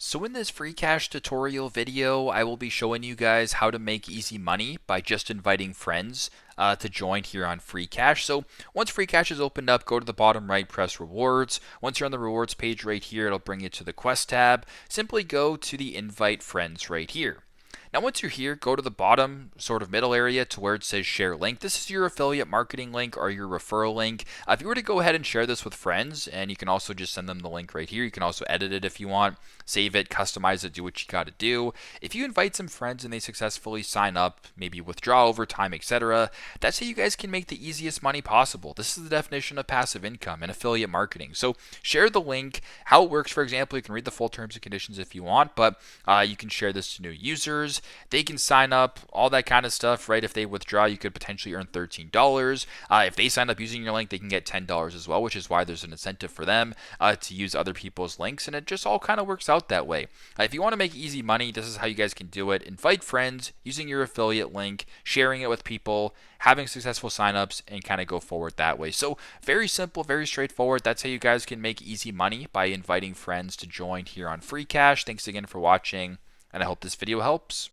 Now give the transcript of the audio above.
So in this Freecash tutorial video, I will be showing you guys how to make easy money by just inviting friends to join here on Freecash. So once Freecash is opened up, go to the bottom right, press rewards. Once you're on the rewards page right here, it'll bring you to the quest tab. Simply go to the invite friends right here. Now, once you're here, go to the bottom sort of middle area to where it says share link. This is your affiliate marketing link or your referral link. If you were to go ahead and share this with friends, and you can also just send them the link right here. You can also edit it if you want, save it, customize it, do what you got to do. If you invite some friends and they successfully sign up, maybe withdraw over time, etc., that's how you guys can make the easiest money possible. This is the definition of passive income and affiliate marketing. So share the link. How it works, for example, you can read the full terms and conditions if you want, but you can share this to new users. They can sign up, all that kind of stuff, right? If they withdraw, you could potentially earn $13. If they sign up using your link, they can get $10 as well, which is why there's an incentive for them to use other people's links, and it just all kind of works out that way. If you want to make easy money, this is how you guys can do it. Invite friends using your affiliate link, sharing it with people, having successful signups, and kind of go forward that way. So very simple, very straightforward. That's how you guys can make easy money by inviting friends to join here on Freecash. Thanks again for watching, and I hope this video helps.